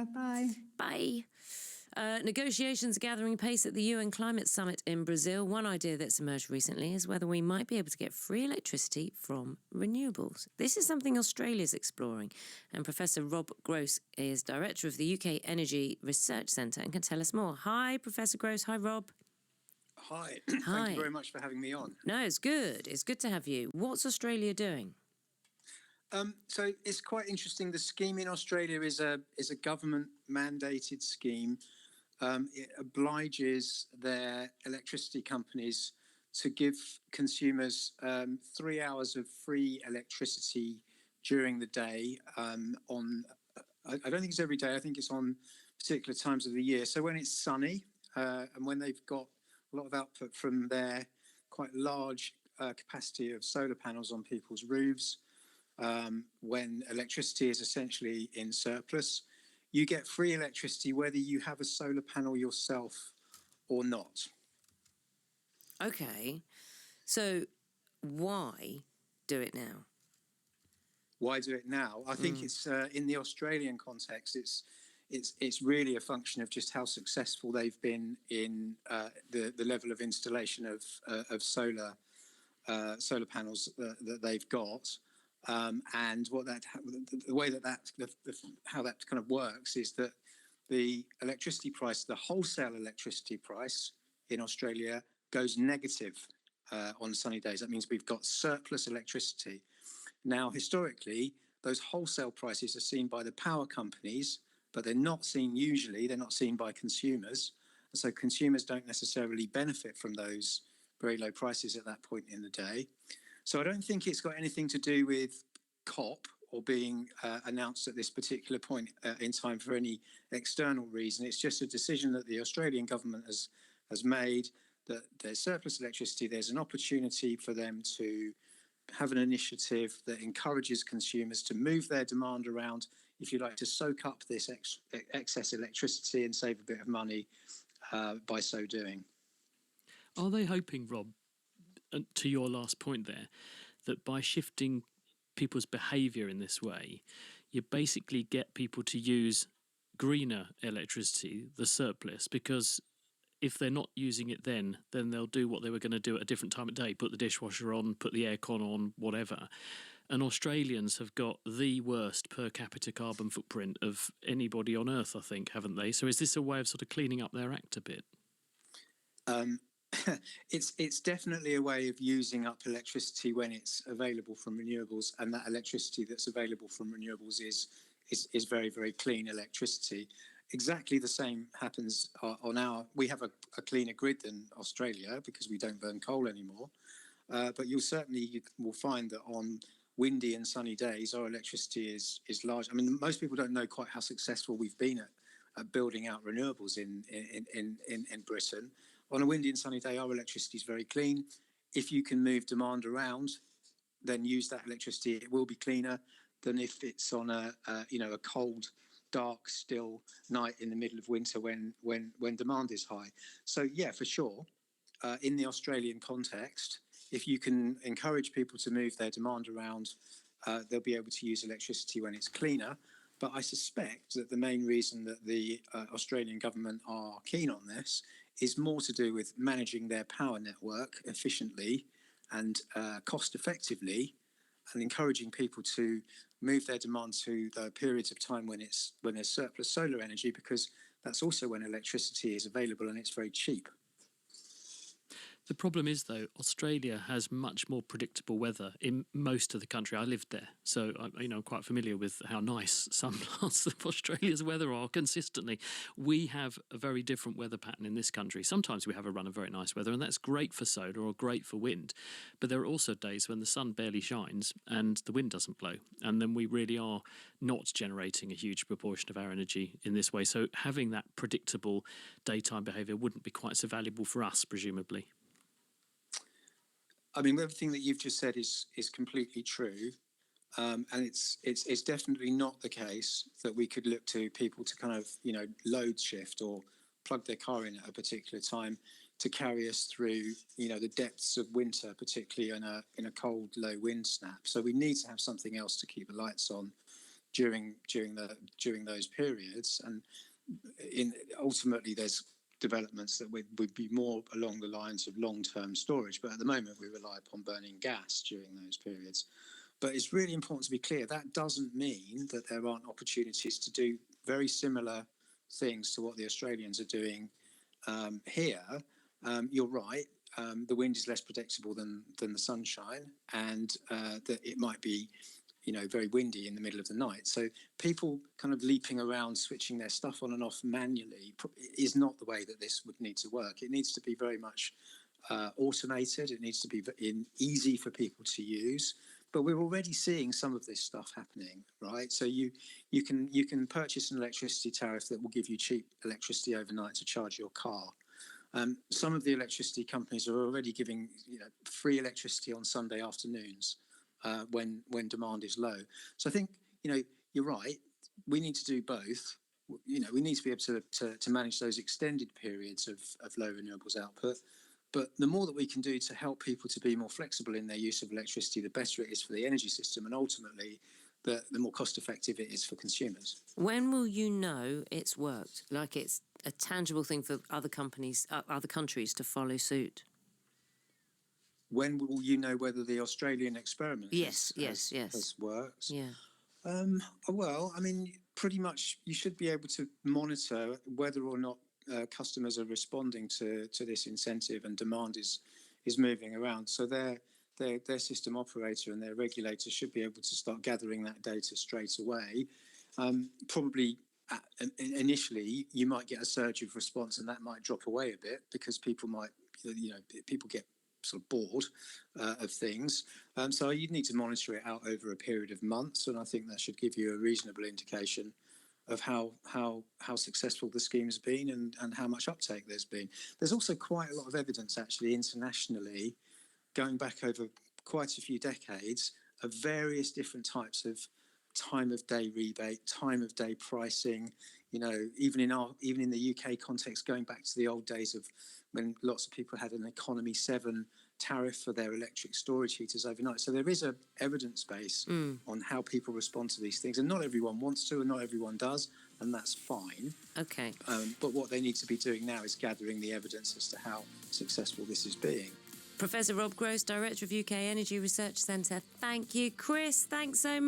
Bye. Bye. Negotiations gathering pace at the UN Climate Summit in Brazil. One idea that's emerged recently is whether we might be able to get free electricity from renewables. This is something Australia's exploring, and Professor Rob Gross is Director of the UK Energy Research Centre and can tell us more. Hi, Professor Gross. Hi, Rob. Hi. Hi. Thank you very much for having me on. No, it's good. It's good to have you. What's Australia doing? So it's quite interesting. The scheme in Australia is a government-mandated scheme. It obliges their electricity companies to give consumers 3 hours of free electricity during the day. I don't think it's every day. I think it's on particular times of the year. So when it's sunny and when they've got a lot of output from their quite large capacity of solar panels on people's roofs, when electricity is essentially in surplus, you get free electricity whether you have a solar panel yourself or not. Okay, so why do it now? Why do it now? I think it's in the Australian context. It's really a function of just how successful they've been in the level of installation of solar panels that they've got. And the way how that kind of works is that the electricity price, the wholesale electricity price in Australia, goes negative on sunny days. That means we've got surplus electricity. Now, historically, those wholesale prices are seen by the power companies, but they're not seen by consumers. And so consumers don't necessarily benefit from those very low prices at that point in the day. So I don't think it's got anything to do with COP or being announced at this particular point in time for any external reason. It's just a decision that the Australian government has made, that there's surplus electricity. There's an opportunity for them to have an initiative that encourages consumers to move their demand around, if you like, to soak up this excess electricity and save a bit of money by so doing. Are they hoping, Rob, to your last point there, that by shifting people's behaviour in this way, you basically get people to use greener electricity, the surplus, because if they're not using it then they'll do what they were going to do at a different time of day, put the dishwasher on, put the aircon on, whatever. And Australians have got the worst per capita carbon footprint of anybody on earth, I think, haven't they? So is this a way of sort of cleaning up their act a bit? It's definitely a way of using up electricity when it's available from renewables, and that electricity that's available from renewables is very, very clean electricity. Exactly the same happens we have a cleaner grid than Australia because we don't burn coal anymore. But you will find that on windy and sunny days, our electricity is large. I mean, most people don't know quite how successful we've been at building out renewables in Britain. On a windy and sunny day, our electricity is very clean. If you can move demand around, then use that electricity. It will be cleaner than if it's on a cold, dark, still night in the middle of winter when demand is high. So yeah, for sure, in the Australian context, if you can encourage people to move their demand around, they'll be able to use electricity when it's cleaner. But I suspect that the main reason that the Australian government are keen on this is more to do with managing their power network efficiently and cost effectively, and encouraging people to move their demand to the periods of time when there's surplus solar energy, because that's also when electricity is available and it's very cheap. The problem is, though, Australia has much more predictable weather in most of the country. I lived there, so I'm quite familiar with how nice some parts of Australia's weather are consistently. We have a very different weather pattern in this country. Sometimes we have a run of very nice weather, and that's great for solar or great for wind. But there are also days when the sun barely shines and the wind doesn't blow, and then we really are not generating a huge proportion of our energy in this way. So having that predictable daytime behaviour wouldn't be quite so valuable for us, presumably. I mean, everything that you've just said is completely true, and it's definitely not the case that we could look to people to kind of load shift or plug their car in at a particular time to carry us through the depths of winter, particularly in a cold, low wind snap. So we need to have something else to keep the lights on during those periods, and ultimately there's developments that would be more along the lines of long-term storage, but at the moment we rely upon burning gas during those periods. But it's really important to be clear that doesn't mean that there aren't opportunities to do very similar things to what the Australians are doing here. You're right. The wind is less predictable than the sunshine, and that it might be, very windy in the middle of the night. So people kind of leaping around, switching their stuff on and off manually is not the way that this would need to work. It needs to be very much automated. It needs to be easy for people to use. But we're already seeing some of this stuff happening, right? So you can purchase an electricity tariff that will give you cheap electricity overnight to charge your car. Some of the electricity companies are already giving free electricity on Sunday afternoons when demand is low. So I think you're right. We need to do both. We need to be able to manage those extended periods of low renewables output. But the more that we can do to help people to be more flexible in their use of electricity, the better it is for the energy system, and ultimately the more cost effective it is for consumers. When will you know it's worked? Like it's a tangible thing for other companies, other countries to follow suit? When will you know whether the Australian experiment Yes. has worked? Yeah. Well, I mean, pretty much you should be able to monitor whether or not customers are responding to this incentive and demand is moving around. So their system operator and their regulator should be able to start gathering that data straight away. Probably initially you might get a surge of response, and that might drop away a bit because people get sort of bored of things. So you need to monitor it out over a period of months, and I think that should give you a reasonable indication of how successful the scheme has been and how much uptake there's been. There's also quite a lot of evidence actually internationally, going back over quite a few decades, of various different types of time of day rebate, time of day pricing. Even in the UK context, going back to the old days of when lots of people had an economy 7 tariff for their electric storage heaters overnight. So there is a evidence base on how people respond to these things, and not everyone wants to and not everyone does, and that's fine. Okay. But what they need to be doing now is gathering the evidence as to how successful this is being. Professor Rob Gross, Director of UK Energy Research Centre. Thank you. Chris, thanks so much.